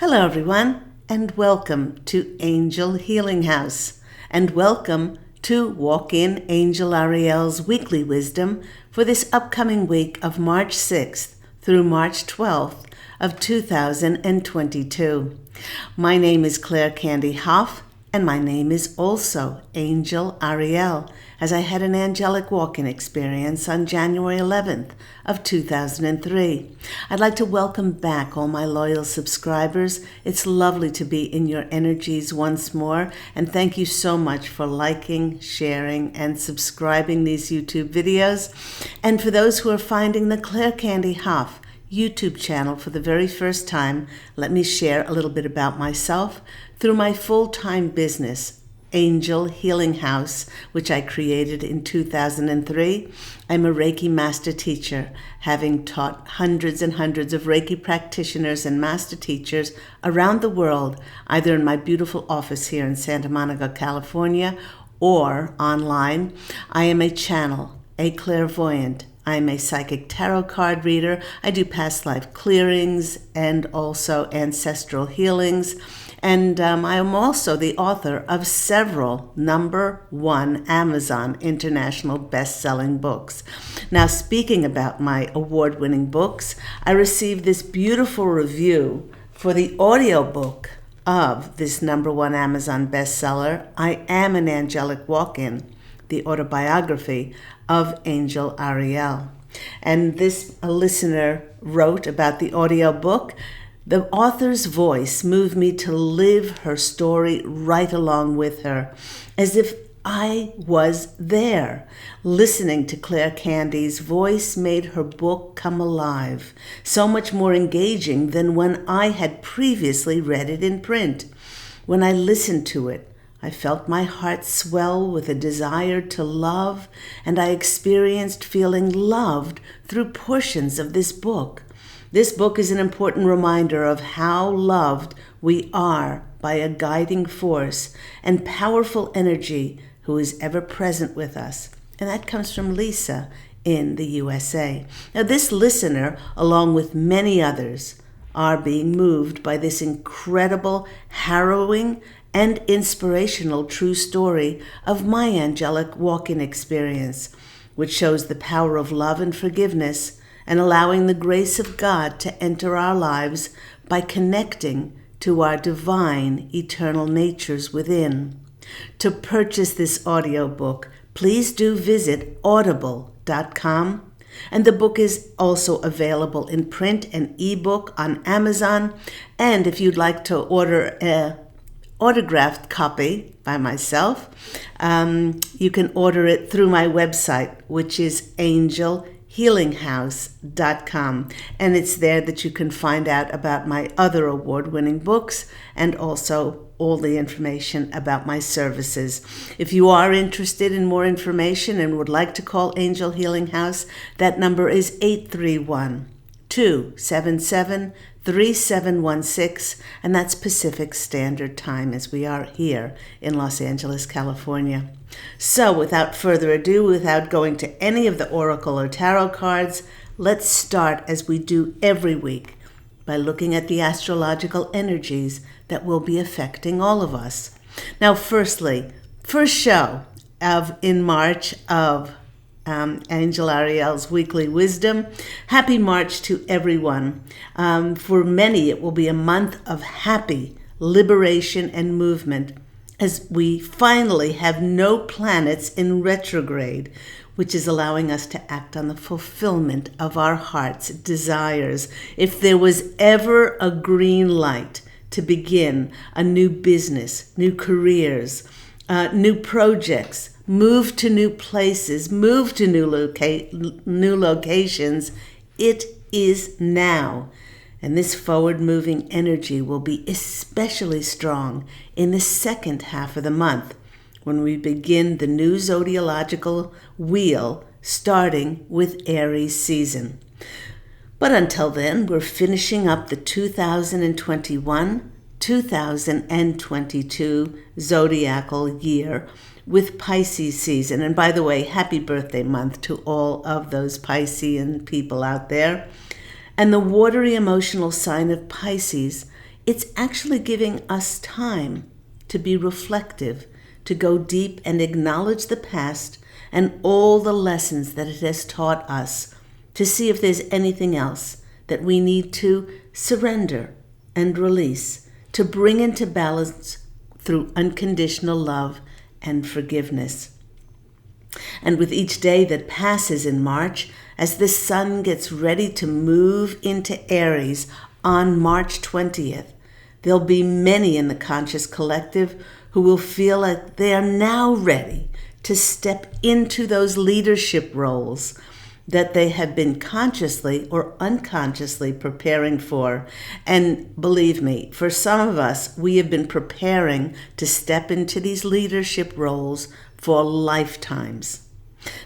Hello everyone, and welcome to Angel Healing House, and welcome to Walk In Angel Ariel's weekly wisdom for this upcoming week of March 6th through March 12th of 2022. My name is Claire Candy Hoff, and my name is also Angel Ariel, as I had an angelic walk-in experience on January 11th of 2003. I'd like to welcome back all my loyal subscribers. It's lovely to be in your energies once more, and thank you so much for liking, sharing, and subscribing these YouTube videos. And for those who are finding the Claire Candy Hoff YouTube channel for the very first time, let me share a little bit about myself. Through my full-time business, Angel Healing House, which I created in 2003, I'm a Reiki master teacher, having taught hundreds and hundreds of Reiki practitioners and master teachers around the world, either in my beautiful office here in Santa Monica, California, or online. I am a channel, a clairvoyant. I'm a psychic tarot card reader. I do past life clearings and also ancestral healings. And I am also the author of several #1 Amazon international best-selling books. Now, speaking about my award-winning books, I received this beautiful review for the audiobook of this #1 Amazon bestseller, I Am an Angelic Walk-In, the autobiography of Angel Ariel. And this listener wrote about the audiobook. The author's voice moved me to live her story right along with her, as if I was there. Listening to Claire Candy's voice made her book come alive, so much more engaging than when I had previously read it in print. When I listened to it, I felt my heart swell with a desire to love, and I experienced feeling loved through portions of this book. This book is an important reminder of how loved we are by a guiding force and powerful energy who is ever present with us. And that comes from Lisa in the USA. Now, this listener, along with many others, are being moved by this incredible, harrowing, and inspirational true story of my angelic walk-in experience, which shows the power of love and forgiveness and allowing the grace of God to enter our lives by connecting to our divine eternal natures within. To purchase this audiobook, please do visit audible.com, and the book is also available in print and ebook on Amazon. And if you'd like to order an autographed copy by myself, you can order it through my website, which is angelhealinghouse.com, and it's there that you can find out about my other award-winning books and also all the information about my services. If you are interested in more information and would like to call Angel Healing House, that number is 831-277-3716, and that's Pacific Standard Time, as we are here in Los Angeles, California. So without further ado, without going to any of the oracle or tarot cards, let's start as we do every week by looking at the astrological energies that will be affecting all of us. Now, first show in March of Angel Ariel's weekly wisdom. Happy March to everyone. For many, it will be a month of happy liberation and movement, as we finally have no planets in retrograde, which is allowing us to act on the fulfillment of our heart's desires. If there was ever a green light to begin a new business, new careers, new projects, move to new places, move to new locations, it is now. And this forward-moving energy will be especially strong in the second half of the month, when we begin the new zodiacal wheel, starting with Aries season. But until then, we're finishing up the 2021-2022 zodiacal year with Pisces season. And by the way, happy birthday month to all of those Piscean people out there. And the watery emotional sign of Pisces It's actually giving us time to be reflective, to go deep and acknowledge the past and all the lessons that it has taught us, to see if there's anything else that we need to surrender and release, to bring into balance through unconditional love and forgiveness. And with each day that passes in March, as the sun gets ready to move into Aries on March 20th, there'll be many in the conscious collective who will feel like they are now ready to step into those leadership roles that they have been consciously or unconsciously preparing for. And believe me, for some of us, we have been preparing to step into these leadership roles for lifetimes.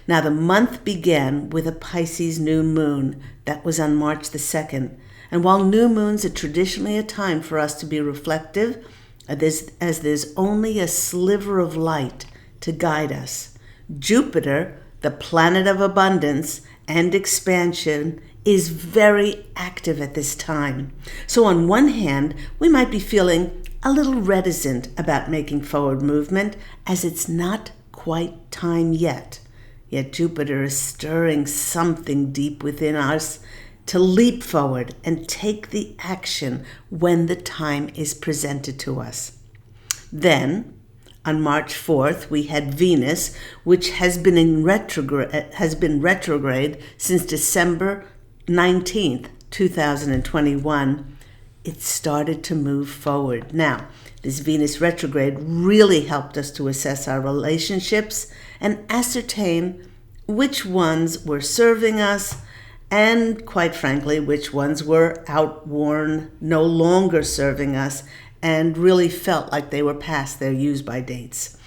Now, the month began with a Pisces New Moon that was on March the 2nd. And while new moons are traditionally a time for us to be reflective, as there's only a sliver of light to guide us, Jupiter, the planet of abundance and expansion, is very active at this time. So on one hand, we might be feeling a little reticent about making forward movement, as it's not quite time yet. Yet Jupiter is stirring something deep within us to leap forward and take the action when the time is presented to us. Then, on March 4th, we had Venus, which has been retrograde since December 19th, 2021. It started to move forward. Now, this Venus retrograde really helped us to assess our relationships and ascertain which ones were serving us and, quite frankly, which ones were outworn, no longer serving us, and really felt like they were past their use-by dates.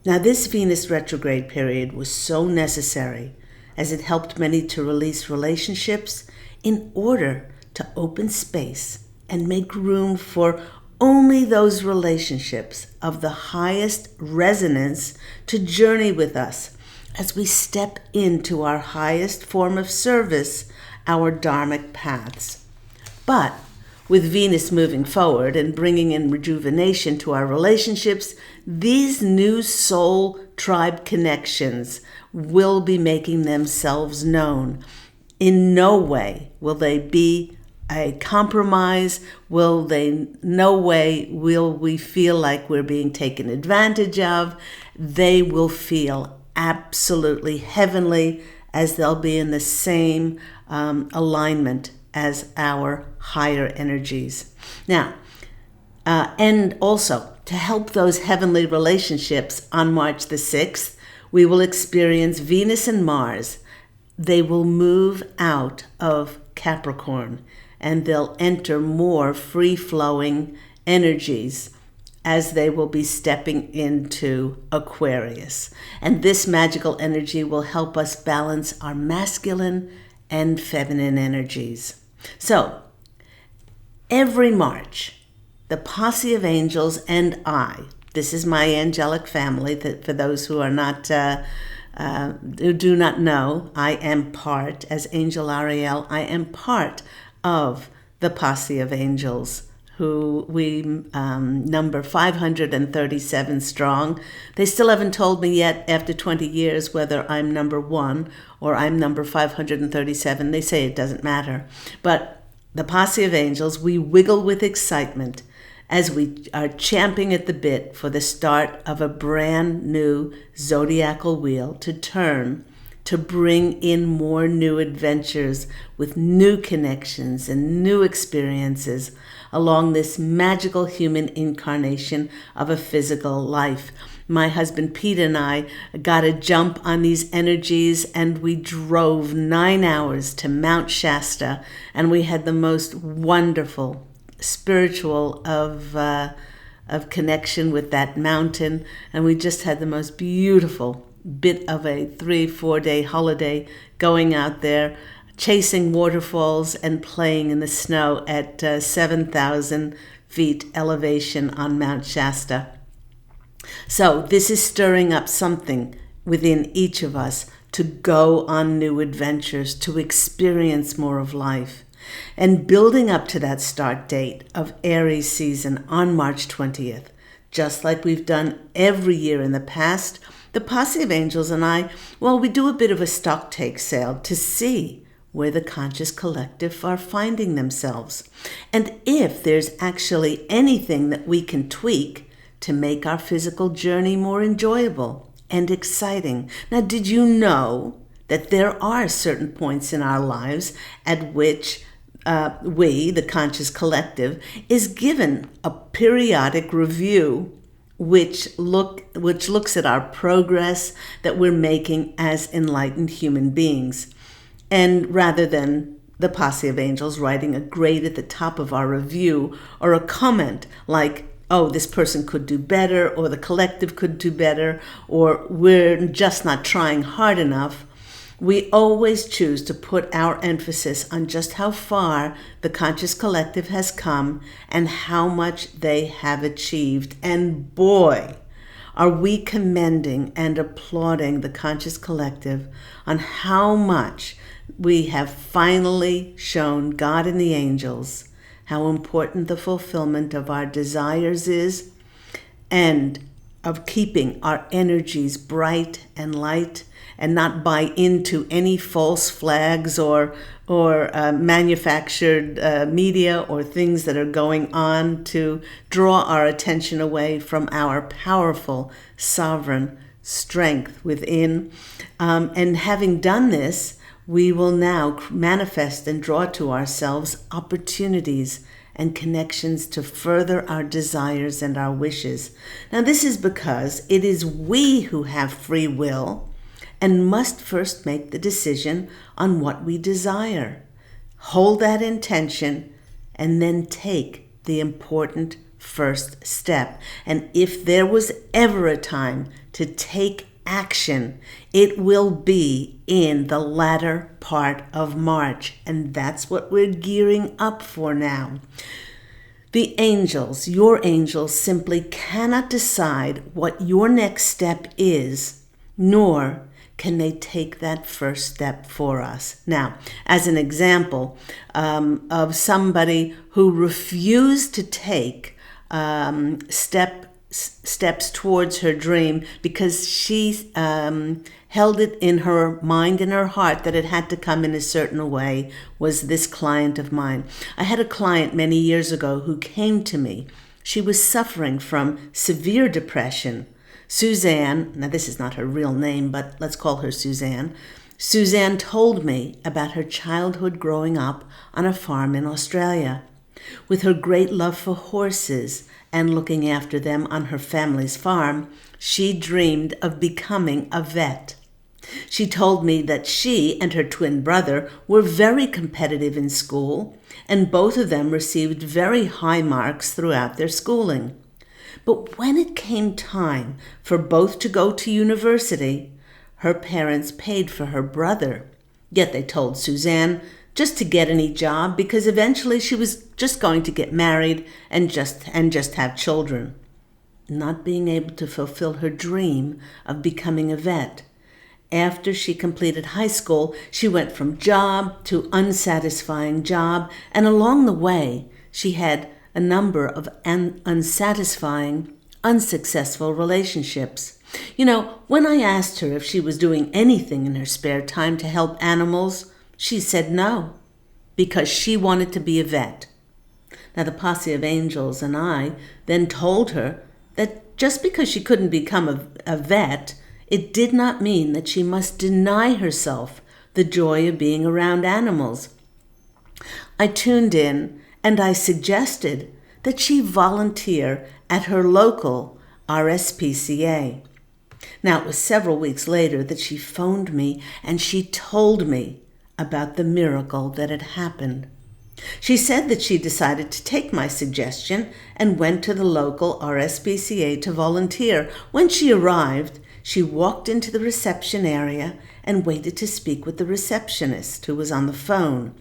Now, this Venus retrograde period was so necessary, as it helped many to release relationships in order to open space and make room for only those relationships of the highest resonance to journey with us as we step into our highest form of service, our dharmic paths. But with Venus moving forward and bringing in rejuvenation to our relationships, these new soul tribe connections will be making themselves known. In no way will they be a compromise. No way will we feel like we're being taken advantage of. They will feel absolutely heavenly, as they'll be in the same alignment as our higher energies. Now, and also to help those heavenly relationships on March the 6th, we will experience Venus and Mars. They will move out of Capricorn and they'll enter more free-flowing energies as they will be stepping into Aquarius. And this magical energy will help us balance our masculine and feminine energies. So, every March, the posse of angels and I, this is my angelic family, that for those who are not, who do not know, I am part, as Angel Ariel, I am part of the posse of angels, who we number 537 strong. They still haven't told me yet, after 20 years, whether I'm number 1 or I'm number 537. They say it doesn't matter. But the posse of angels, we wiggle with excitement as we are champing at the bit for the start of a brand new zodiacal wheel to turn, to bring in more new adventures with new connections and new experiences along this magical human incarnation of a physical life. My husband Pete and I got a jump on these energies, and we drove 9 hours to Mount Shasta, and we had the most wonderful spiritual of connection with that mountain, and we just had the most beautiful bit of a 3-4 day holiday going out there, chasing waterfalls and playing in the snow at 7,000 feet elevation on Mount Shasta. So this is stirring up something within each of us to go on new adventures, to experience more of life. And building up to that start date of Aries season on March 20th, just like we've done every year in the past, the Posse of Angels and I, well, we do a bit of a stock take sale to see where the conscious collective are finding themselves, and if there's actually anything that we can tweak to make our physical journey more enjoyable and exciting. Now, did you know that there are certain points in our lives at which we, the conscious collective, is given a periodic review which looks at our progress that we're making as enlightened human beings? And rather than the Posse of Angels writing a grade at the top of our review or a comment like, oh, this person could do better, or the collective could do better, or we're just not trying hard enough, we always choose to put our emphasis on just how far the conscious collective has come and how much they have achieved. And boy, are we commending and applauding the conscious collective on how much we have finally shown God and the angels how important the fulfillment of our desires is, and of keeping our energies bright and light, and not buy into any false flags or manufactured media or things that are going on to draw our attention away from our powerful sovereign strength within. And having done this, we will now manifest and draw to ourselves opportunities and connections to further our desires and our wishes. Now, this is because it is we who have free will and must first make the decision on what we desire, hold that intention, and then take the important first step. And if there was ever a time to take action, it will be in the latter part of March, and that's what we're gearing up for now. The angels, your angels, simply cannot decide what your next step is, nor can they take that first step for us. Now, as an example of somebody who refused to take steps towards her dream because she held it in her mind and her heart that it had to come in a certain way, was this client of mine. I had a client many years ago who came to me. She was suffering from severe depression. Suzanne, now this is not her real name, but let's call her Suzanne. Suzanne told me about her childhood growing up on a farm in Australia. With her great love for horses and looking after them on her family's farm, she dreamed of becoming a vet. She told me that she and her twin brother were very competitive in school, and both of them received very high marks throughout their schooling. But when it came time for both to go to university, her parents paid for her brother. Yet they told Suzanne just to get any job, because eventually she was just going to get married and just have children. Not being able to fulfill her dream of becoming a vet. After she completed high school, she went from job to unsatisfying job, and along the way, she had a number of unsatisfying, unsuccessful relationships. You know, when I asked her if she was doing anything in her spare time to help animals, she said no, because she wanted to be a vet. Now, the Posse of Angels and I then told her that just because she couldn't become a vet, it did not mean that she must deny herself the joy of being around animals. I tuned in and I suggested that she volunteer at her local RSPCA. Now, it was several weeks later that she phoned me and she told me about the miracle that had happened. She said that she decided to take my suggestion and went to the local RSPCA to volunteer. When she arrived, she walked into the reception area and waited to speak with the receptionist, who was on the phone.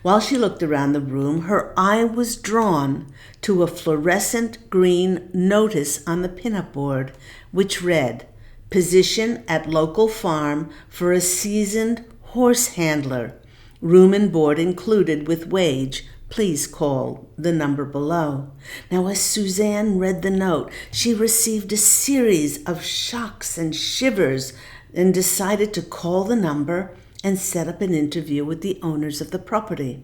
While she looked around the room, her eye was drawn to a fluorescent green notice on the pinup board, which read, "Position at local farm for a seasoned horse handler. Room and board included with wage. Please call the number below. Now, as Suzanne read the note, she received a series of shocks and shivers and decided to call the number and set up an interview with the owners of the property.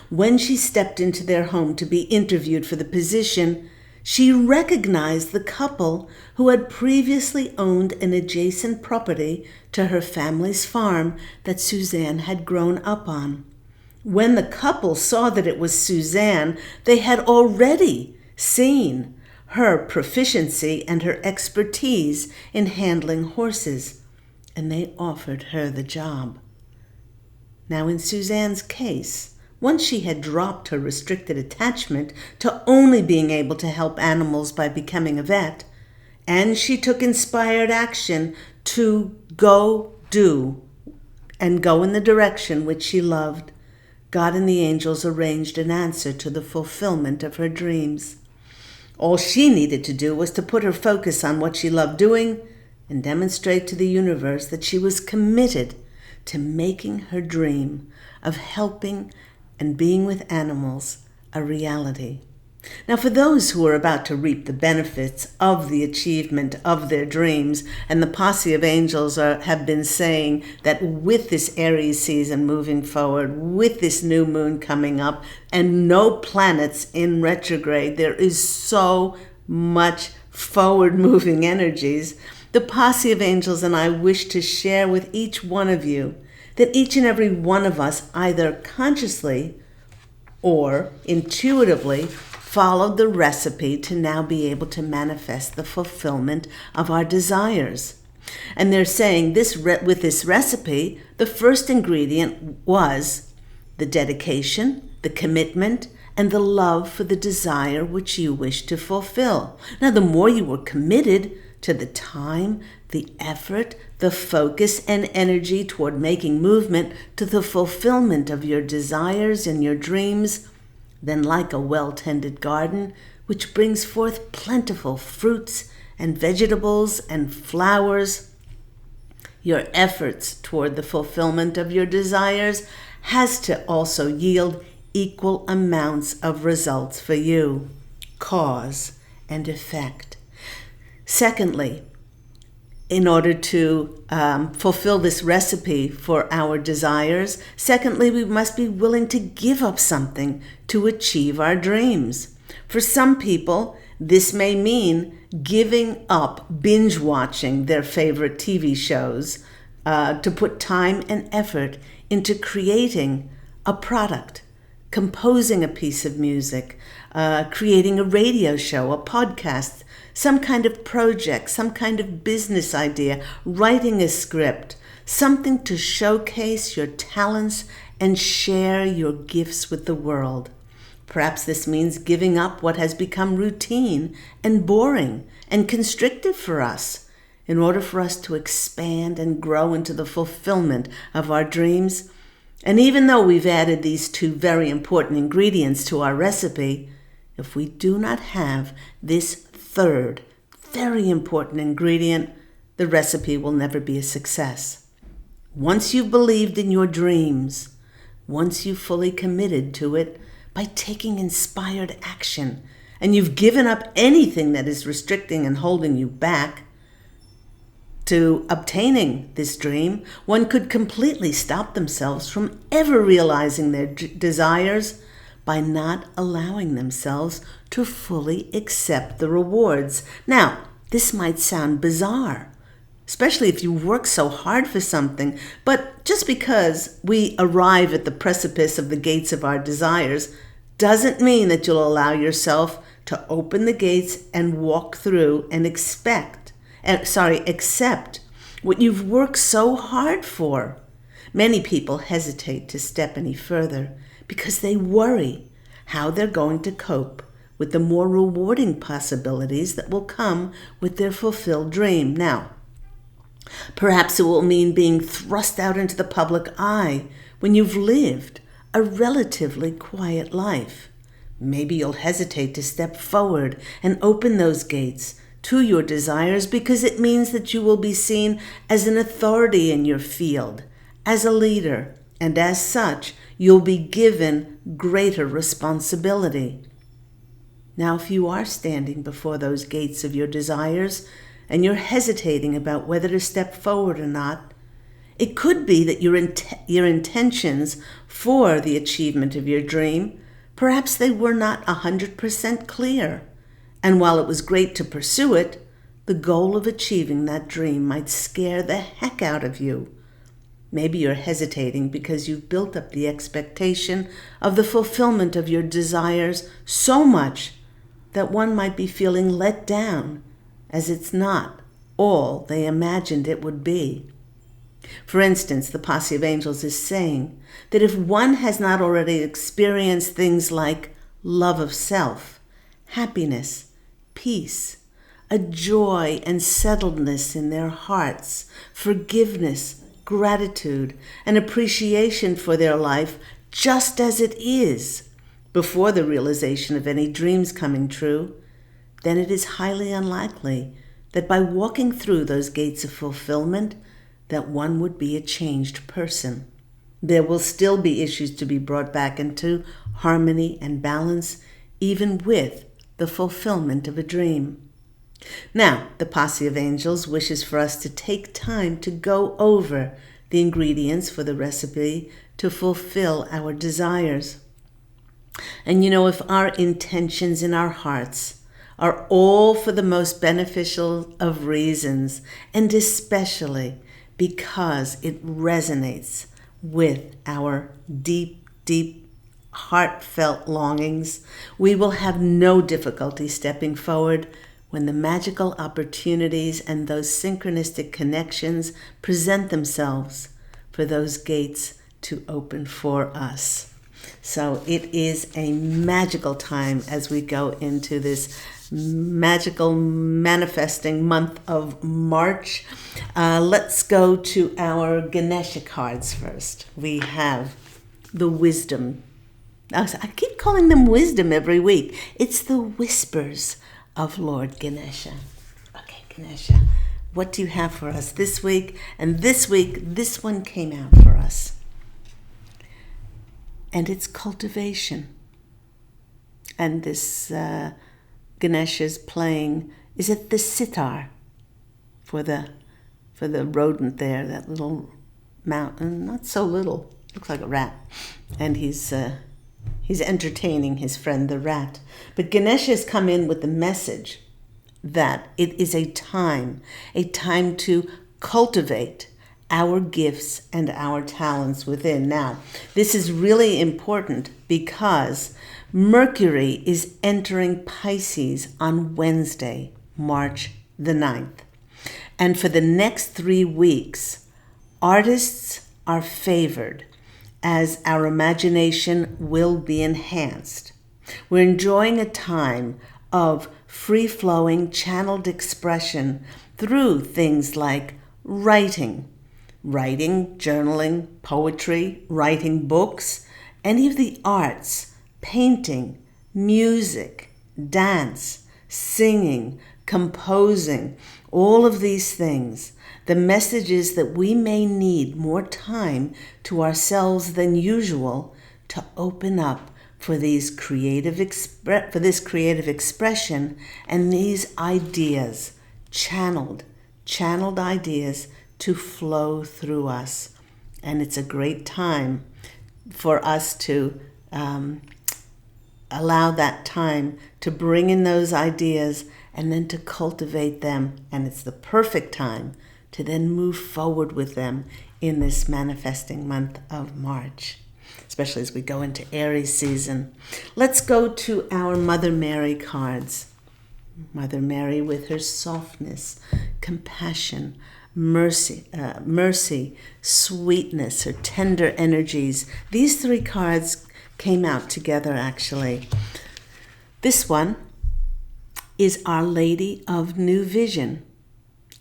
When she stepped into their home to be interviewed for the position, she recognized the couple who had previously owned an adjacent property to her family's farm that Suzanne had grown up on. When the couple saw that it was Suzanne, they had already seen her proficiency and her expertise in handling horses, and they offered her the job. Now, in Suzanne's case, once she had dropped her restricted attachment to only being able to help animals by becoming a vet, and she took inspired action to go in the direction which she loved, God and the angels arranged an answer to the fulfillment of her dreams. All she needed to do was to put her focus on what she loved doing and demonstrate to the universe that she was committed to making her dream of helping and being with animals a reality. Now, for those who are about to reap the benefits of the achievement of their dreams, and the posse of angels have been saying that with this Aries season moving forward, with this new moon coming up, and no planets in retrograde, there is so much forward-moving energies. The posse of angels and I wish to share with each one of you that each and every one of us, either consciously or intuitively, followed the recipe to now be able to manifest the fulfillment of our desires. And they're saying with this recipe, the first ingredient was the dedication, the commitment, and the love for the desire which you wish to fulfill. Now, the more you were committed to the time, the effort, the focus, and energy toward making movement to the fulfillment of your desires and your dreams, then like a well-tended garden, which brings forth plentiful fruits and vegetables and flowers, your efforts toward the fulfillment of your desires has to also yield equal amounts of results for you. Cause and effect. Secondly, in order to fulfill this recipe for our desires, secondly, we must be willing to give up something to achieve our dreams. For some people, this may mean giving up binge watching their favorite TV shows to put time and effort into creating a product, composing a piece of music, creating a radio show, a podcast, some kind of project, some kind of business idea, writing a script, something to showcase your talents and share your gifts with the world. Perhaps this means giving up what has become routine and boring and constrictive for us in order for us to expand and grow into the fulfillment of our dreams. And even though we've added these two very important ingredients to our recipe, if we do not have this third, very important ingredient, the recipe will never be a success. Once you've believed in your dreams, once you've fully committed to it by taking inspired action, and you've given up anything that is restricting and holding you back to obtaining this dream, one could completely stop themselves from ever realizing their desires by not allowing themselves to fully accept the rewards. Now, this might sound bizarre, especially if you work so hard for something, but just because we arrive at the precipice of the gates of our desires doesn't mean that you'll allow yourself to open the gates and walk through and accept what you've worked so hard for. Many people hesitate to step any further because they worry how they're going to cope with the more rewarding possibilities that will come with their fulfilled dream. Now, perhaps it will mean being thrust out into the public eye when you've lived a relatively quiet life. Maybe you'll hesitate to step forward and open those gates to your desires because it means that you will be seen as an authority in your field, as a leader, and as such, you'll be given greater responsibility. Now, if you are standing before those gates of your desires and you're hesitating about whether to step forward or not, it could be that your intentions for the achievement of your dream, perhaps they were not 100% clear. And while it was great to pursue it, the goal of achieving that dream might scare the heck out of you. Maybe you're hesitating because you've built up the expectation of the fulfillment of your desires so much that one might be feeling let down, as it's not all they imagined it would be. For instance, the Posse of Angels is saying that if one has not already experienced things like love of self, happiness, peace, a joy and settledness in their hearts, forgiveness, gratitude, and appreciation for their life just as it is, before the realization of any dreams coming true, then it is highly unlikely that by walking through those gates of fulfillment, that one would be a changed person. There will still be issues to be brought back into harmony and balance, even with the fulfillment of a dream. Now, the Posse of Angels wishes for us to take time to go over the ingredients for the recipe to fulfill our desires. And if our intentions in our hearts are all for the most beneficial of reasons, and especially because it resonates with our deep, deep, heartfelt longings, we will have no difficulty stepping forward when the magical opportunities and those synchronistic connections present themselves for those gates to open for us. So it is a magical time as we go into this magical manifesting month of March. Let's go to our Ganesha cards first. We have the wisdom. I keep calling them wisdom every week. It's the whispers of Lord Ganesha. Okay, Ganesha, what do you have for us this week? And this week, this one came out for us. And it's cultivation. And this Ganesha's playing, is it the sitar for the rodent there, that little mountain, not so little, looks like a rat. And he's entertaining his friend the rat. But Ganesha has come in with the message that it is a time to cultivate our gifts and our talents within. Now, this is really important because Mercury is entering Pisces on Wednesday, March the 9th. And for the next 3 weeks, artists are favored as our imagination will be enhanced. We're enjoying a time of free-flowing, channeled expression through things like writing, journaling, poetry, writing books, any of the arts, painting, music, dance, singing, composing, all of these things. The message is that we may need more time to ourselves than usual to open up for this creative expression and these ideas, channeled ideas to flow through us. And it's a great time for us to allow that time to bring in those ideas and then to cultivate them. And it's the perfect time to then move forward with them in this manifesting month of March, especially as we go into Aries season. Let's go to our Mother Mary cards. Mother Mary with her softness, compassion, mercy, sweetness, her tender energies. These 3 cards came out together, actually. This one is Our Lady of New Vision.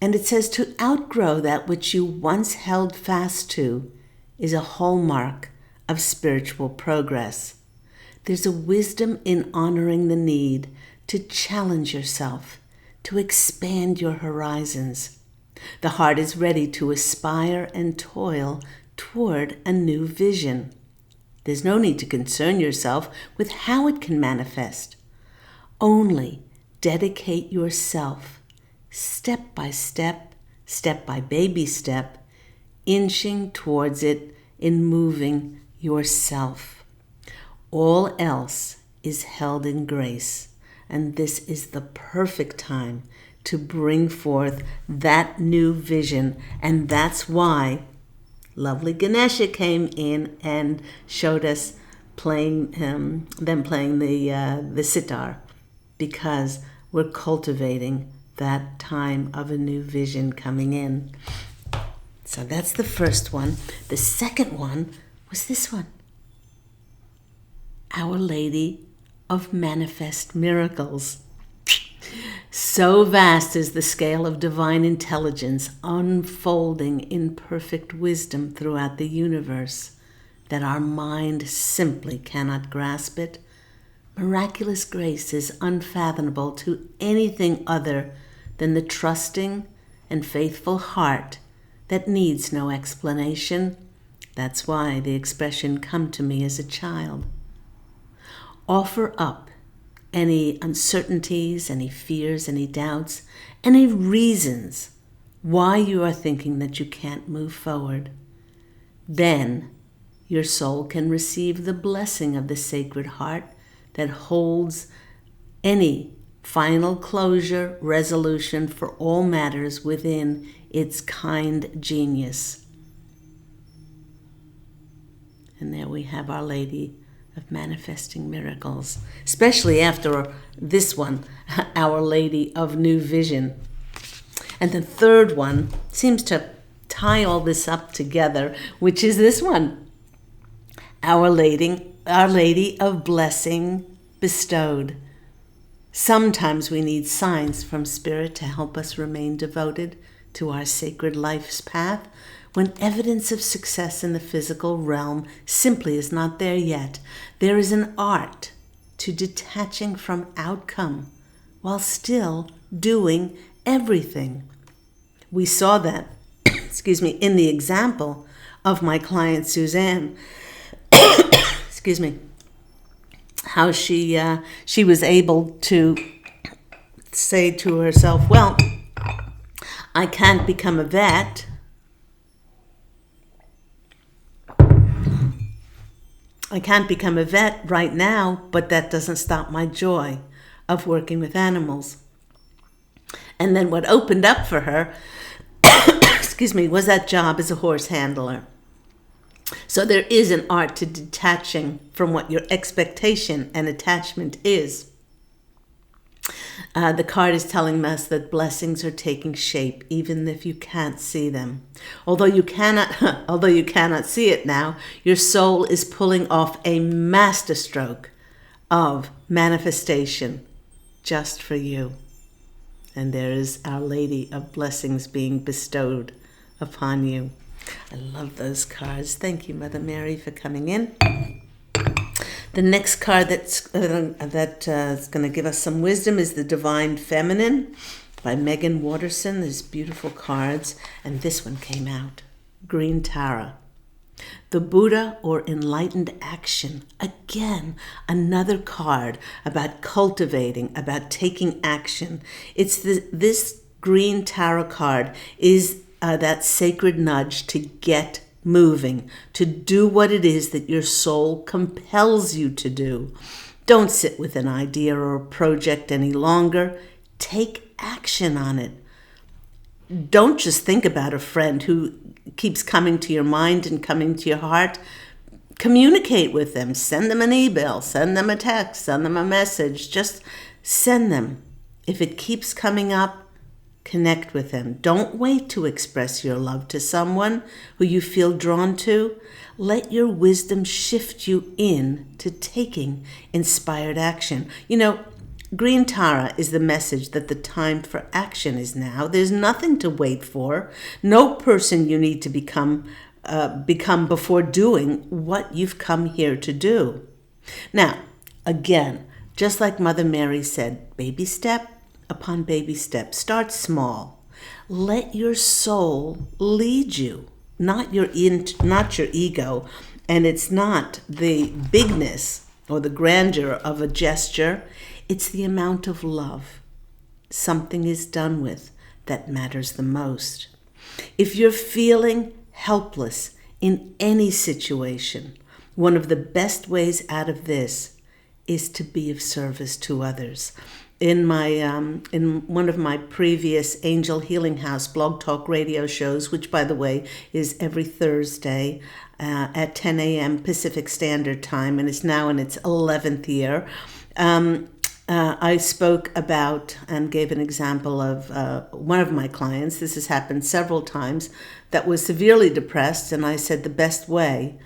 And it says to outgrow that which you once held fast to is a hallmark of spiritual progress. There's a wisdom in honoring the need to challenge yourself, to expand your horizons. The heart is ready to aspire and toil toward a new vision. There's no need to concern yourself with how it can manifest. Only dedicate yourself, step by baby step, inching towards it in moving yourself. All else is held in grace, and this is the perfect time to bring forth that new vision, and that's why lovely Ganesha came in and showed us playing the sitar, because we're cultivating that time of a new vision coming in. So that's the first one. The second one was this one. Our Lady of Manifest Miracles. So vast is the scale of divine intelligence unfolding in perfect wisdom throughout the universe that our mind simply cannot grasp it. Miraculous grace is unfathomable to anything other than the trusting and faithful heart that needs no explanation. That's why the expression "come to me as a child." Offer up any uncertainties, any fears, any doubts, any reasons why you are thinking that you can't move forward. Then your soul can receive the blessing of the Sacred Heart that holds any final closure, resolution for all matters within its kind genius. And there we have Our Lady of Manifesting Miracles, especially after this one, Our Lady of New Vision. And the third one seems to tie all this up together, which is this one, Our Lady of Blessing Bestowed. Sometimes we need signs from Spirit to help us remain devoted to our sacred life's path when evidence of success in the physical realm simply is not there yet. There is an art to detaching from outcome while still doing everything. We saw that, in the example of my client Suzanne. How she was able to say to herself, well, I can't become a vet. I can't become a vet right now, but that doesn't stop my joy of working with animals. And then what opened up for her, was that job as a horse handler. So there is an art to detaching from what your expectation and attachment is. The card is telling us that blessings are taking shape, even if you can't see them. Although you cannot see it now, your soul is pulling off a masterstroke of manifestation just for you. And there is Our Lady of Blessings being bestowed upon you. I love those cards. Thank you, Mother Mary, for coming in. The next card that's going to give us some wisdom is the Divine Feminine by Megan Waterson. There's beautiful cards, and this one came out. Green Tara. The Buddha or enlightened action. Again, another card about cultivating, about taking action. It's this Green Tarot card is that sacred nudge to get moving, to do what it is that your soul compels you to do. Don't sit with an idea or a project any longer. Take action on it. Don't just think about a friend who keeps coming to your mind and coming to your heart. Communicate with them. Send them an email, send them a text, send them a message. Just send them. If it keeps coming up, connect with them. Don't wait to express your love to someone who you feel drawn to. Let your wisdom shift you in to taking inspired action. Green Tara is the message that the time for action is now. There's nothing to wait for. No person you need to become before doing what you've come here to do. Now, again, just like Mother Mary said, baby step upon baby step. Start small. Let your soul lead you. not your ego, and it's not the bigness or the grandeur of a gesture. It's the amount of love something is done with that matters the most. If you're feeling helpless in any situation, one of the best ways out of this is to be of service to others. In one of my previous Angel Healing House blog talk radio shows, which by the way is every Thursday at 10 a.m. Pacific Standard Time, and it's now in its 11th year, I spoke about and gave an example of one of my clients. This has happened several times, that was severely depressed, and I said the best way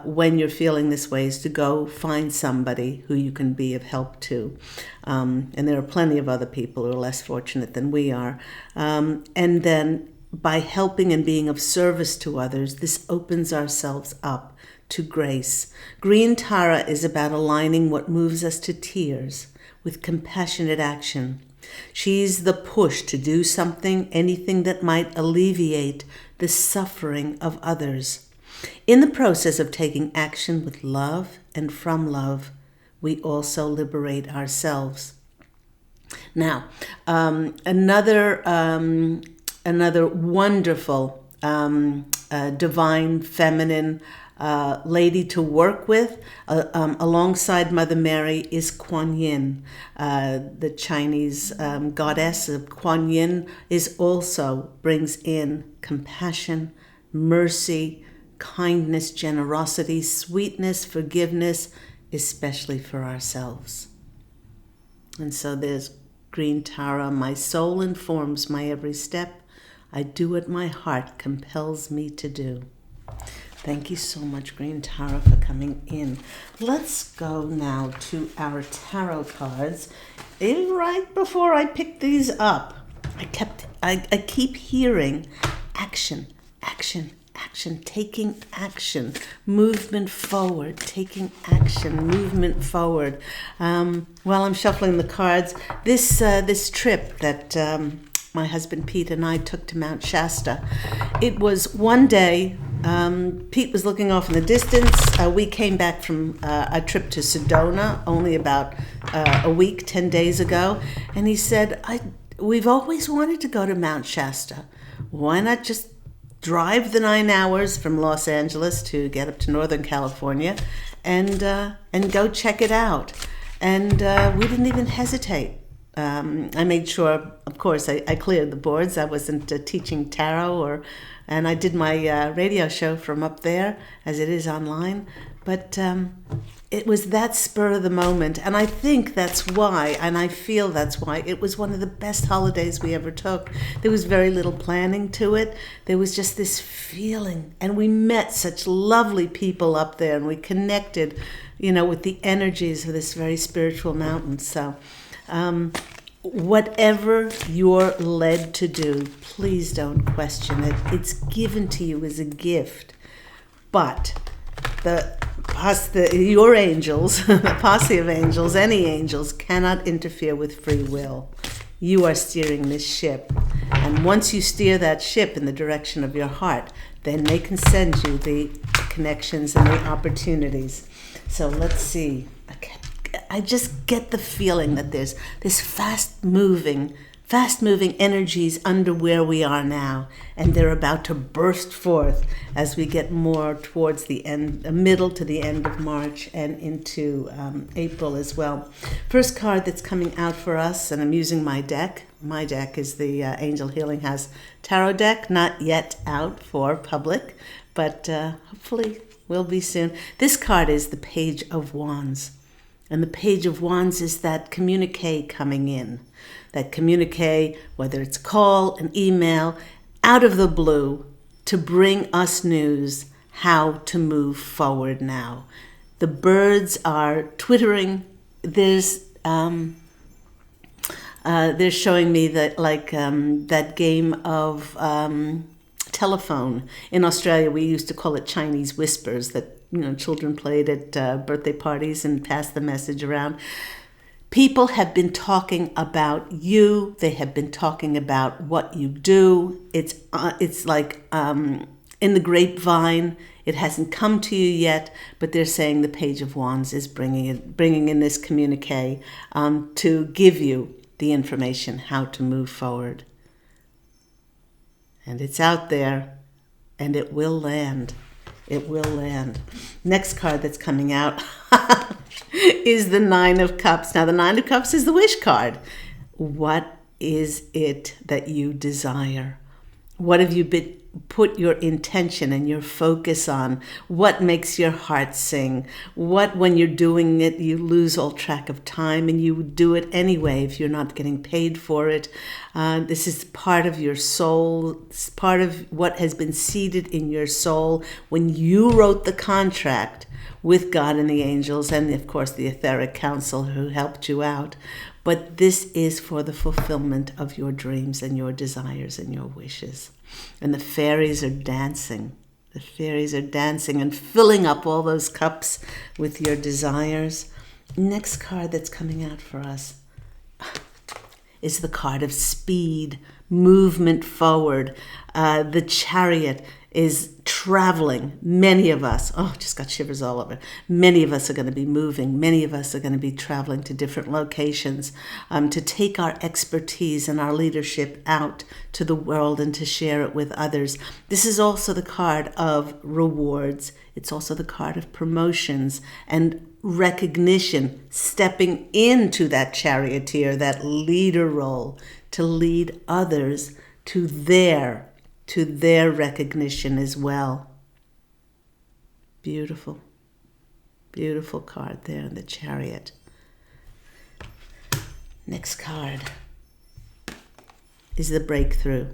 when you're feeling this way is to go find somebody who you can be of help to. And there are plenty of other people who are less fortunate than we are. And then by helping and being of service to others, this opens ourselves up to grace. Green Tara is about aligning what moves us to tears with compassionate action. She's the push to do something, anything that might alleviate the suffering of others. In the process of taking action with love and from love, we also liberate ourselves. Now, another wonderful divine feminine lady to work with alongside Mother Mary is Kuan Yin. The Chinese goddess of Kuan Yin also brings in compassion, mercy, kindness, generosity, sweetness, forgiveness, especially for ourselves. And so there's Green Tara. My soul informs my every step. I do what my heart compels me to do. Thank you so much, Green Tara, for coming in. Let's go now to our tarot cards. Right before I picked these up, I keep hearing action, action, action, taking action, movement forward, taking action, movement forward. While I'm shuffling the cards, this trip that my husband Pete and I took to Mount Shasta, it was one day. Pete was looking off in the distance. We came back from a trip to Sedona only about a week, 10 days ago, and he said, we've always wanted to go to Mount Shasta. Why not just drive the 9 hours from Los Angeles to get up to Northern California and go check it out? And we didn't even hesitate. I made sure, of course, I cleared the boards. I wasn't teaching tarot, and I did my radio show from up there, as it is online. But it was that spur of the moment, and I think that's why, and I feel that's why, it was one of the best holidays we ever took. There was very little planning to it. There was just this feeling, and we met such lovely people up there, and we connected, with the energies of this very spiritual mountain. So whatever you're led to do, please don't question it. It's given to you as a gift. But your angels, the posse of angels, any angels, cannot interfere with free will. You are steering this ship. And once you steer that ship in the direction of your heart, then they can send you the connections and the opportunities. So let's see. I just get the feeling that there's this fast-moving energies under where we are now, and they're about to burst forth as we get more towards the middle to the end of March and into April as well. First card that's coming out for us, and I'm using my deck. My deck is the Angel Healing House Tarot deck, not yet out for public, but hopefully will be soon. This card is the Page of Wands. And the Page of Wands is that communique coming in. That communique, whether it's a call, an email, out of the blue, to bring us news how to move forward now. The birds are twittering. They're showing me that, that game of telephone. In Australia, we used to call it Chinese whispers, that children played at birthday parties and passed the message around. People have been talking about you. They have been talking about what you do. It's like in the grapevine. It hasn't come to you yet, but they're saying the Page of Wands is bringing in this communique to give you the information how to move forward. And it's out there, and it will land. It will land. Next card that's coming out is the Nine of Cups. Now, the Nine of Cups is the wish card. What is it that you desire? What have you put your intention and your focus on? What makes your heart sing? What, when you're doing it, you lose all track of time and you do it anyway if you're not getting paid for it? This is part of your soul. It's part of what has been seeded in your soul when you wrote the contract with God and the angels and, of course, the etheric council who helped you out. But this is for the fulfillment of your dreams and your desires and your wishes. And the fairies are dancing. The fairies are dancing and filling up all those cups with your desires. Next card that's coming out for us is the card of speed, movement forward. The Chariot is traveling. Many of us, just got shivers all over. Many of us are going to be moving. Many of us are going to be traveling to different locations to take our expertise and our leadership out to the world and to share it with others. This is also the card of rewards. It's also the card of promotions and recognition, stepping into that charioteer, that leader role, to lead others to their recognition as well. Beautiful, beautiful card there in the Chariot. Next card is the breakthrough,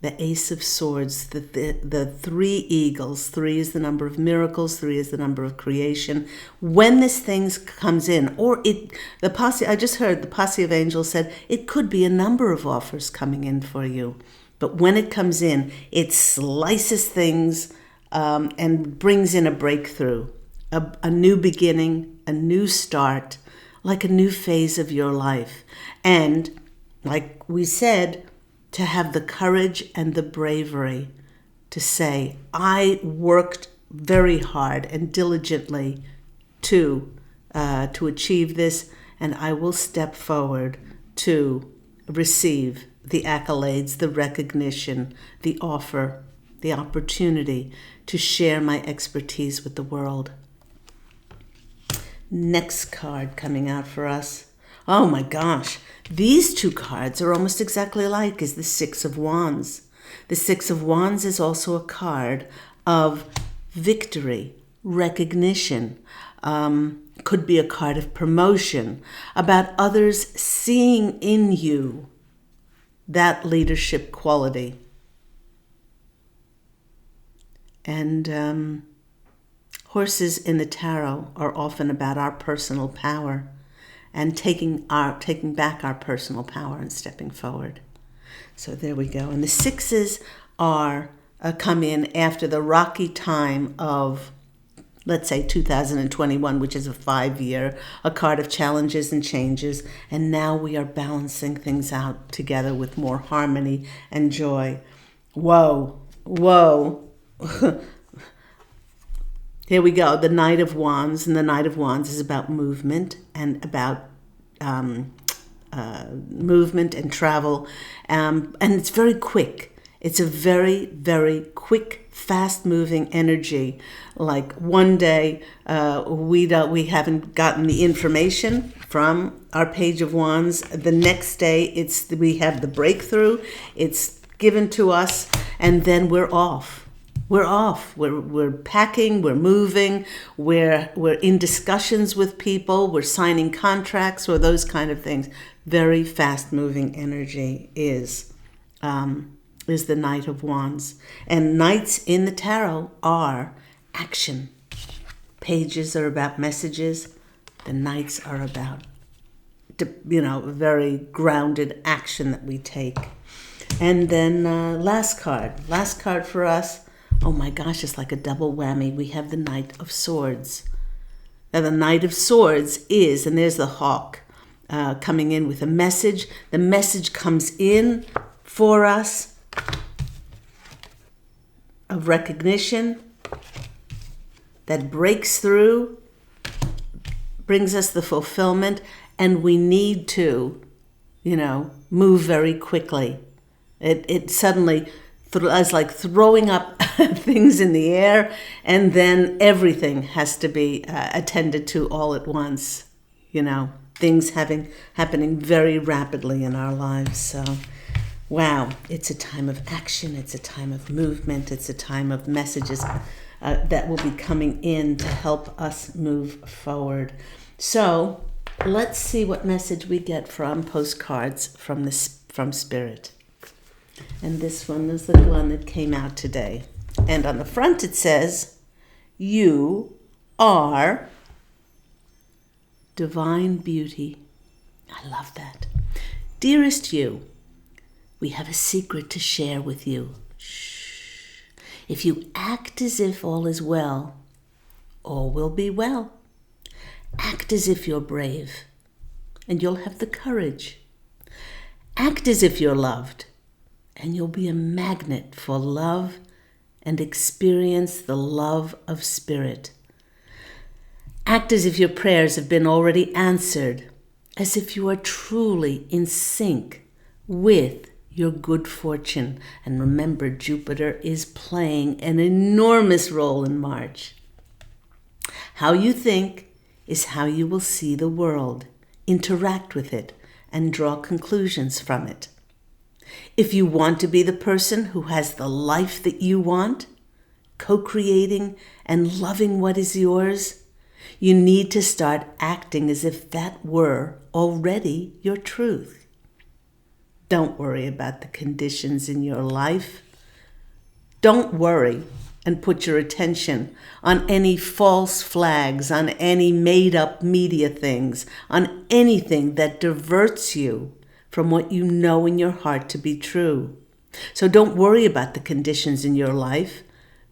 the Ace of Swords, the three eagles. 3 is the number of miracles, 3 is the number of creation. When this thing comes in, I just heard the posse of angels said it could be a number of offers coming in for you. But when it comes in, it slices things and brings in a breakthrough, a new beginning, a new start, like a new phase of your life. And like we said, to have the courage and the bravery to say, I worked very hard and diligently to achieve this, and I will step forward to receive the accolades, the recognition, the offer, the opportunity to share my expertise with the world. Next card coming out for us. Oh my gosh, these two cards are almost exactly alike as the Six of Wands. The Six of Wands is also a card of victory, recognition, could be a card of promotion, about others seeing in you that leadership quality. And horses in the tarot are often about our personal power and taking back our personal power and stepping forward. So there we go. And the sixes are come in after the rocky time of, let's say, 2021, which is a 5-year, a card of challenges and changes. And now we are balancing things out together with more harmony and joy. Whoa. Here we go. The Knight of Wands. And the Knight of Wands is about movement and about movement and travel. And it's very quick. It's a very, very quick, fast-moving energy. Like one day we haven't gotten the information from our Page of Wands. The next day we have the breakthrough. It's given to us, and then we're off. We're packing. We're moving. We're in discussions with people. We're signing contracts or those kind of things. Very fast-moving energy is the Knight of Wands. And knights in the tarot are action. Pages are about messages. The knights are about, very grounded action that we take. And then last card for us. Oh my gosh, it's like a double whammy. We have the Knight of Swords. Now the Knight of Swords is, and there's the hawk coming in with a message. The message comes in for us. of recognition that breaks through, brings us the fulfillment, and we need to, move very quickly. It suddenly is like throwing up things in the air, and then everything has to be attended to all at once. Things happening very rapidly in our lives. So, wow, it's a time of action. It's a time of movement. It's a time of messages that will be coming in to help us move forward. So let's see what message we get from postcards from Spirit. And this one is the one that came out today. And on the front it says, "You are divine beauty." I love that. "Dearest you, we have a secret to share with you. Shh. If you act as if all is well, all will be well. Act as if you're brave, and you'll have the courage. Act as if you're loved, and you'll be a magnet for love and experience the love of Spirit. Act as if your prayers have been already answered, as if you are truly in sync with your good fortune." And remember, Jupiter is playing an enormous role in March. "How you think is how you will see the world, interact with it, and draw conclusions from it. If you want to be the person who has the life that you want, co-creating and loving what is yours, you need to start acting as if that were already your truth. Don't worry about the conditions in your life. Don't worry and put your attention on any false flags, on any made-up media things, on anything that diverts you from what you know in your heart to be true. So don't worry about the conditions in your life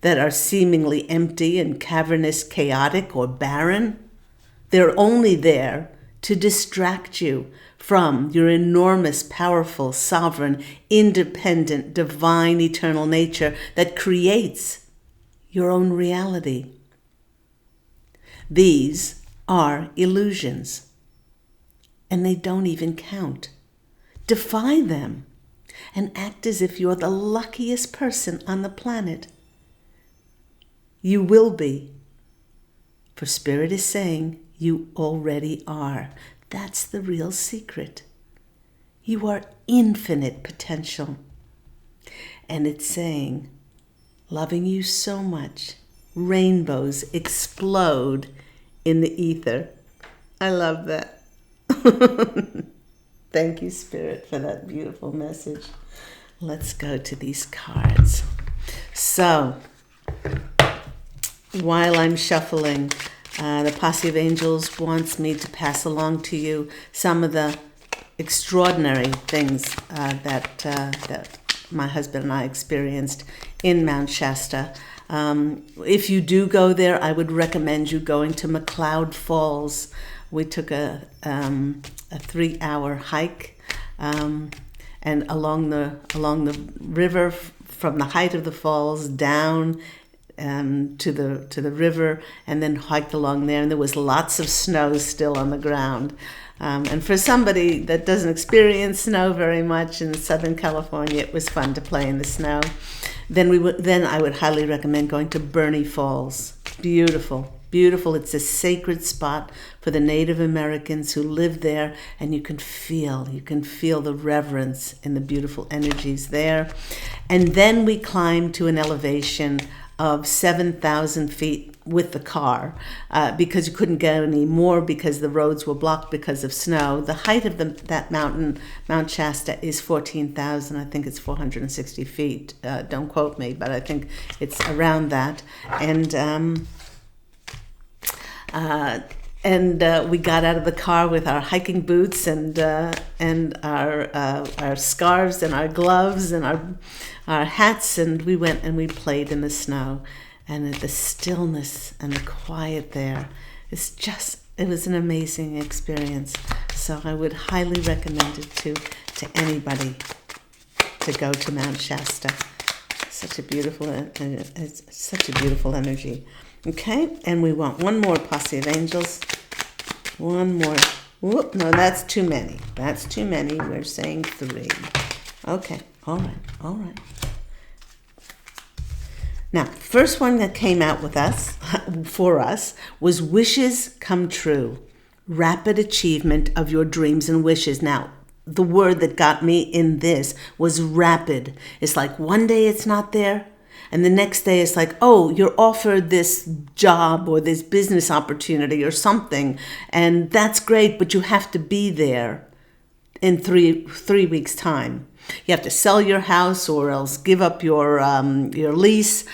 that are seemingly empty and cavernous, chaotic, or barren. They're only there to distract you from your enormous, powerful, sovereign, independent, divine, eternal nature that creates your own reality. These are illusions, and they don't even count. Defy them and act as if you're the luckiest person on the planet. You will be, for Spirit is saying you already are. That's the real secret. You are infinite potential. And it's saying, loving you so much, rainbows explode in the ether. I love that. Thank you, Spirit, for that beautiful message. Let's go to these cards. So, while I'm shuffling, the Posse of Angels wants me to pass along to you some of the extraordinary things that my husband and I experienced in Mount Shasta. If you do go there, I would recommend you going to McCloud Falls. We took a 3-hour hike, and along the river, from the height of the falls down to the river, and then hiked along there. And there was lots of snow still on the ground. And for somebody that doesn't experience snow very much in Southern California, it was fun to play in the snow. Then I would highly recommend going to Bernie Falls. Beautiful, beautiful. It's a sacred spot for the Native Americans who live there, and you can feel the reverence and the beautiful energies there. And then we climbed to an elevation of 7,000 feet with the car, because you couldn't get any more because the roads were blocked because of snow. The height of that mountain, Mount Shasta, is 14,000. I think it's 460 feet. Don't quote me, but I think it's around that. And we got out of the car with our hiking boots and our scarves and our gloves and our hats, and we went and we played in the snow. And the stillness and the quiet there, it was an amazing experience. So I would highly recommend it to anybody to go to Mount Shasta. such a beautiful, it's such a beautiful energy. Okay, and we want one more posse of angels. One more. Whoop, no, that's too many. That's too many. We're saying 3. Okay, all right. Now, first one that came out with us, for us, was wishes come true. Rapid achievement of your dreams and wishes. Now, the word that got me in this was rapid. It's like one day it's not there, and the next day it's like, oh, you're offered this job or this business opportunity or something, and that's great, but you have to be there in three weeks' time. You have to sell your house or else give up your lease,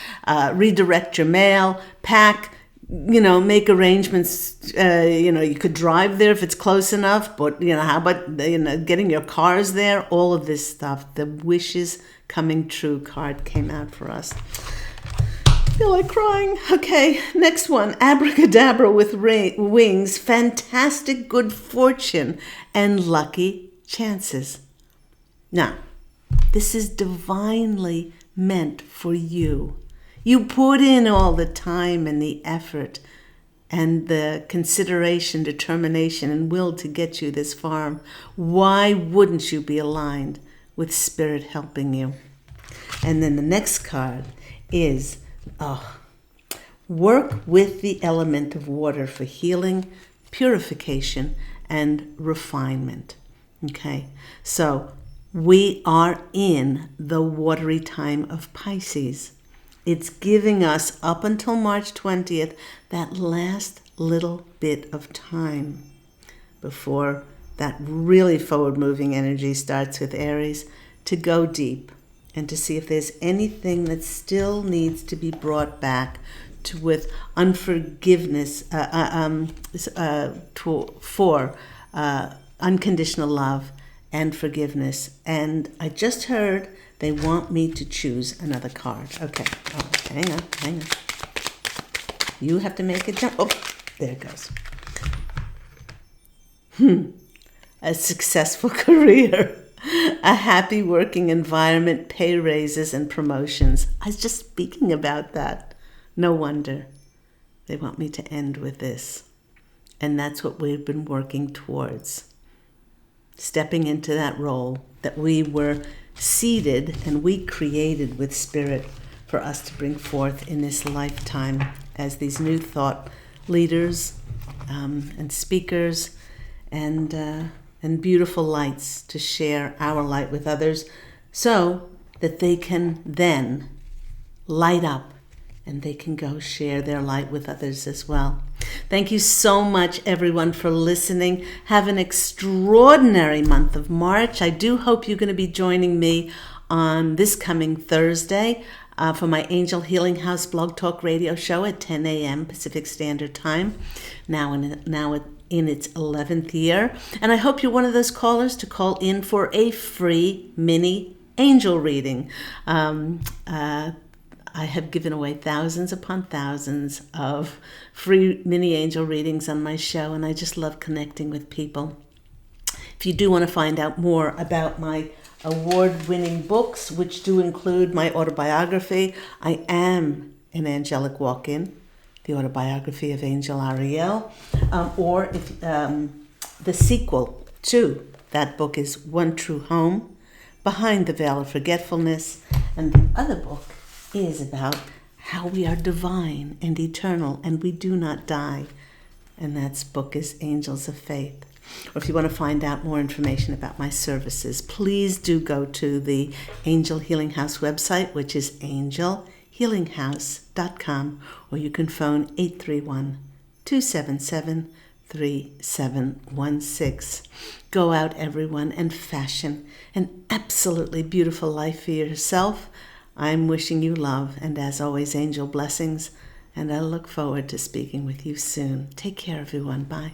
redirect your mail, pack, make arrangements. You could drive there if it's close enough, but, how about, getting your cars there, all of this stuff. The wishes coming true card came out for us. I feel like crying. Okay, next one. Abracadabra with wings, fantastic good fortune, and lucky chances. Now, this is divinely meant for you. You put in all the time and the effort and the consideration, determination, and will to get you this far. Why wouldn't you be aligned with Spirit helping you? And then the next card is, work with the element of water for healing, purification, and refinement. Okay, so we are in the watery time of Pisces. It's giving us, up until March 20th, that last little bit of time before that really forward-moving energy starts with Aries, to go deep and to see if there's anything that still needs to be brought back to with unforgiveness for unconditional love and forgiveness. And I just heard they want me to choose another card. Okay, hang on. You have to make it jump. Oh, there it goes. A successful career, a happy working environment, pay raises and promotions. I was just speaking about that. No wonder they want me to end with this. And that's what we've been working towards. Stepping into that role that we were seeded and we created with Spirit for us to bring forth in this lifetime as these new thought leaders and speakers and beautiful lights to share our light with others so that they can then light up and they can go share their light with others as well. Thank you so much, everyone, for listening. Have an extraordinary month of March. I do hope you're going to be joining me on this coming Thursday for my Angel Healing House Blog Talk Radio show at 10 a.m. Pacific Standard Time, now in its 11th year. And I hope you're one of those callers to call in for a free mini angel reading. I have given away thousands upon thousands of free mini angel readings on my show, and I just love connecting with people. If you do want to find out more about my award-winning books, which do include my autobiography, I Am an Angelic Walk-In, the autobiography of Angel Ariel, or if the sequel to that book is One True Home, Behind the Veil of Forgetfulness, and the other book is about how we are divine and eternal and we do not die. And that book is Angels of Faith. Or if you want to find out more information about my services, please do go to the Angel Healing House website, which is angelhealinghouse.com, or you can phone 831-277-3716. Go out, everyone, and fashion an absolutely beautiful life for yourself. I'm wishing you love, and as always, angel blessings, and I look forward to speaking with you soon. Take care, everyone. Bye.